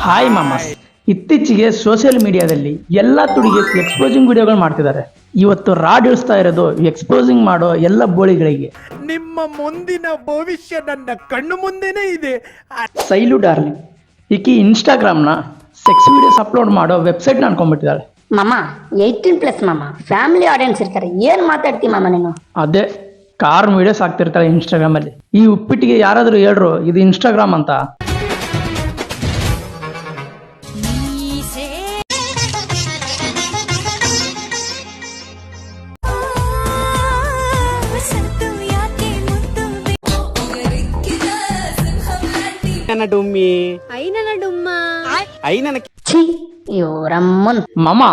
Hi mama's. ಇತ್ತೀಚೆಗೆ social ಮೀಡಿಯಾದಲ್ಲಿ ಎಲ್ಲ ತುಡಿಗೆ ಎಕ್ಸ್ಪೋಸಿಂಗ್ ವಿಡಿಯೋಗಳು ಮಾಡ್ತಿದ್ದಾರೆ. ಇವತ್ತು ರಾಡ್ ಇಳಿಸ್ತಾ ಇರೋದು ಎಕ್ಸ್ಪೋಸಿಂಗ್ ಮಾಡೋ ಎಲ್ಲ ಬೋಳಿಗಳಿಗೆ. ನಿಮ್ಮ ಮುಂದಿನ ಭವಿಷ್ಯ ನನ್ನ ಕಣ್ಣು ಮುಂದೆನೇ ಇದೆ. ಸೈಲು ಡಾರ್ಲಿಂಗ್ ಈಕಿ ಇನ್ಸ್ಟಾಗ್ರಾಮ್ನ ಸೆಕ್ಸ್ ವಿಡಿಯೋಸ್ ಅಪ್ಲೋಡ್ ಮಾಡೋ ವೆಬ್ಸೈಟ್ ಅನ್ಕೊಂಡ್ಬಿಟ್ಟಿದ್ದಾಳೆ. ಮಾಮ 18+ ಮಾಮ, ಫ್ಯಾಮಿಲಿ ಆಡಿಯನ್ಸ್ ಇರ್ತಾರೆ. ಏನ್ ಮಾತಾಡ್ತಿ ಮಾಮ ನೀನು? ಅದೇ ಕಾರ್ ವಿಡಿಯೋಸ್ ಆಗ್ತಿರ್ತಾಳೆ ಇನ್ಸ್ಟಾಗ್ರಾಮಲ್ಲಿ. ಈ ಉಪ್ಪಿಟ್ಟಿಗೆ ಯಾರಾದರೂ ಹೇಳ್ರು ಇದು ಇನ್ಸ್ಟಾಗ್ರಾಮ್ ಅಂತ. ಇವರಮ್ಮನ್ ಮಾಮ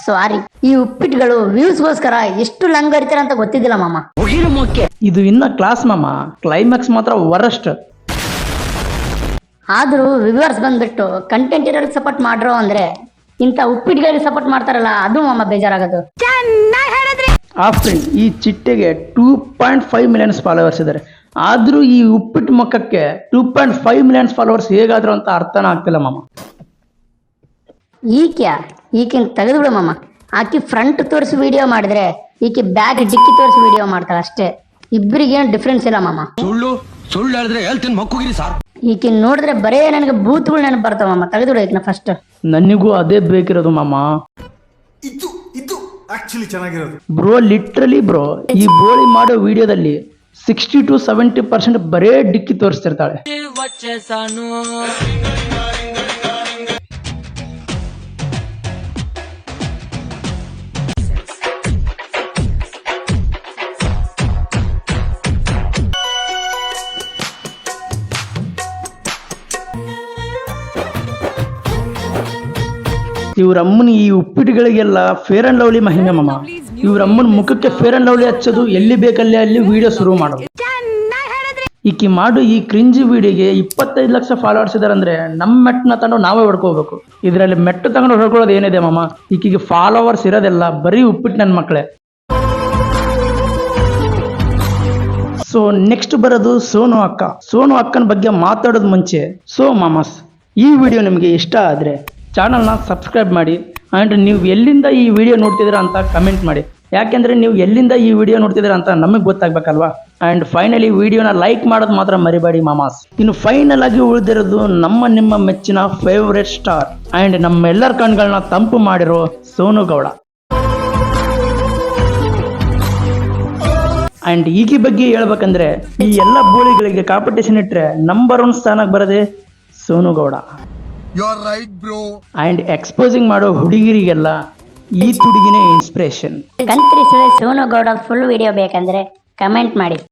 ಸಾರಿ, ಈ ಉಪ್ಪಿಟ್ಟುಗಳು ವ್ಯೂಸ್ಗೋಸ್ಕರ ಎಷ್ಟು ಲಂಗ್ ಹರಿತಾರ ಅಂತ ಗೊತ್ತಿದ್ದಿಲ್ಲ ಮಾಮ. ಇದು ಇನ್ನ ಕ್ಲಾಸ್ ಮಾಮ, ಕ್ಲೈಮ್ಯಾಕ್ಸ್ ಮಾತ್ರ ವರಸ್ಟ್. ಆದ್ರೂ ವ್ಯೂವರ್ಸ್ ಬಂದ್ಬಿಟ್ಟು ಕಂಟೆಂಟ್ ಇರೋರಿಗೆ ಸಪೋರ್ಟ್ ಮಾಡ್ರೋ ಅಂದ್ರೆ ಇಂಥ ಉಪ್ಪಿಟ್ಟುಗಳಿಗೆ ಸಪೋರ್ಟ್ ಮಾಡ್ತಾರಲ್ಲ, ಅದು ಮಾಮ ಬೇಜಾರಾಗೋದು. ಆ ಫ್ರೆಂಡ್, ಈ ಚಿಟ್ಟೆಗೆ 2.5 ಮಿಲಿಯನ್ಸ್ ಫಾಲೋವರ್ಸ್ ಇದ್ದಾರೆ. ಆದ್ರೂ ಈ ಉಪ್ಪಿಟ್ಟು ಮಕ್ಕಕ್ಕೆ 2.5 ಮಿಲಿಯನ್ಸ್ ಫಾಲೋವರ್ಸ್ ಹೇಗಾದ್ರು ಅಂತ ಅರ್ಥನ ಆಗ್ತಿಲ್ಲ ಮಾಮ. ಈಕಿನ್ ತೆಗೆದುಬಿಡು ಮಾಮ. ಆಕಿ ಫ್ರಂಟ್ ತೋರಿಸಿ ವಿಡಿಯೋ ಮಾಡಿದ್ರೆ ಈಕಿ ಬ್ಯಾಕ್ ಡಿಕ್ಕಿ ತೋರಿಸಿ ವಿಡಿಯೋ ಮಾಡ್ತಾಳೆ ಅಷ್ಟೇ. ಇಬ್ಬರಿಗೇನು ಡಿಫ್ರೆನ್ಸ್ ಇಲ್ಲ ಮಾಮ. ಸುಳ್ಳು ಹೇಳಿದ್ರೆ ಹೇಳ್ತೀನಿ ಮಕ್ಕಳಿರಿ ಸಾರ್. ಈಕಿನ್ ನೋಡಿದ್ರೆ ಬರೇ ನನಗೆ ಬೂತ್ಗಳು ನೆನಪು ಬರ್ತಾವ ಮಾಮ. ತೆಗೆದುಬಿಡು ಈಕಿನ ಫಸ್ಟ್. ನನಗೂ ಅದೇ ಬೇಕಿರೋದು ಮಾಮ. ಇದು ಆಕ್ಚುಲಿ ಚೆನ್ನಾಗಿರೋದು ಬ್ರೋ, ಲಿಟ್ರಲಿ ಬ್ರೋ, ಈ ಬೋಳಿ ಮಾಡೋ ವಿಡಿಯೋದಲ್ಲಿ 60 to 70% ಬರೇ ಡಿಕ್ಕಿ ತೋರಿಸ್ತಿರ್ತಾಳೆ. ಇವ್ರಮ್ಮನ ಈ ಉಪ್ಪಿಟ್ಟುಗಳಿಗೆಲ್ಲ ಫೇರ್ ಅಂಡ್ ಲವ್ಲಿ ಮಹಿಮೆ ಮಾಮ. ಇವ್ರಮ್ಮನ ಮುಖಕ್ಕೆ ಫೇರ್ ಅಂಡ್ ಲವ್ಲಿ ಹಚ್ಚೋದು, ಎಲ್ಲಿ ಬೇಕಲ್ಲಿ ಅಲ್ಲಿ ವಿಡಿಯೋ ಶುರು ಮಾಡೋದು. ಈಕಿ ಮಾಡು ಈ ಕ್ರಿಂಜಿ ವಿಡಿಯೋಗೆ 25 ಲಕ್ಷ ಫಾಲೋವರ್ಸ್ ಇದಾರೆ ಅಂದ್ರೆ ನಮ್ಮ ಮೆಟ್ಟನ್ನ ತಗೊಂಡು ನಾವೇ ಹೊಡ್ಕೋಬೇಕು. ಇದರಲ್ಲಿ ಮೆಟ್ಟು ತಗೊಂಡು ಹೊಡ್ಕೊಳ್ಳೋದು ಏನಿದೆ ಮಾಮ? ಈಕಿಗೆ ಫಾಲೋವರ್ಸ್ ಇರೋದೆಲ್ಲ ಬರೀ ಉಪ್ಪಿಟ್ಟು ನನ್ನ ಮಕ್ಕಳೇ. ಸೊ ನೆಕ್ಸ್ಟ್ ಬರೋದು ಸೋನು ಅಕ್ಕ. ಸೋನು ಅಕ್ಕನ ಬಗ್ಗೆ ಮಾತಾಡೋದು ಮುಂಚೆ, ಸೊ ಮಾಮಾಸ್, ಈ ವಿಡಿಯೋ ನಿಮಗೆ ಇಷ್ಟ ಆದರೆ ಚಾನಲ್ನ ಸಬ್ಸ್ಕ್ರೈಬ್ ಮಾಡಿ. ಆ್ಯಂಡ್ ನೀವು ಎಲ್ಲಿಂದ ಈ ವಿಡಿಯೋ ನೋಡ್ತಿದ್ದೀರಾ ಅಂತ ಕಮೆಂಟ್ ಮಾಡಿ. ಯಾಕೆಂದರೆ ನೀವು ಎಲ್ಲಿಂದ ಈ ವಿಡಿಯೋ ನೋಡ್ತಿದ್ದೀರಾ ಅಂತ ನಮಗೆ ಗೊತ್ತಾಗಬೇಕಲ್ವಾ. ಆ್ಯಂಡ್ ಫೈನಲಿ ವಿಡಿಯೋನ ಲೈಕ್ ಮಾಡೋದು ಮಾತ್ರ ಮರಿಬೇಡಿ ಮಾಮಾಸ್. ಇನ್ನು ಫೈನಲ್ ಆಗಿ ಉಳಿದಿರೋದು ನಿಮ್ಮ ಮೆಚ್ಚಿನ ಫೇವ್ರೆಟ್ ಸ್ಟಾರ್ ಆ್ಯಂಡ್ ನಮ್ಮೆಲ್ಲರ ಕಣ್ಗಳನ್ನ ತಂಪು ಮಾಡಿರೋ ಸೋನು ಗೌಡ. ಆ್ಯಂಡ್ ಈಗಿ ಬಗ್ಗೆ ಹೇಳ್ಬೇಕಂದ್ರೆ ಈ ಎಲ್ಲ ಬೋಳಿಗಳಿಗೆ ಕಾಂಪಿಟೇಷನ್ ಇಟ್ಟರೆ ನಂಬರ್ 1 ಸ್ಥಾನಕ್ಕೆ ಬರೋದೆ ಸೋನು ಗೌಡ. ಆ್ಯಂಡ್ ಎಕ್ಸ್ಪೋಸಿಂಗ್ ಮಾಡೋ ಹುಡುಗಿರಿಗೆಲ್ಲ ಈ ತುಡುಗಿನೇ ಇನ್ಸ್ಪಿರೇಷನ್. ಕಂತ್ರಿ ಸೋನು ಗೌಡ ಫುಲ್ ವಿಡಿಯೋ ಬೇಕಂದ್ರೆ ಕಮೆಂಟ್ ಮಾಡಿ.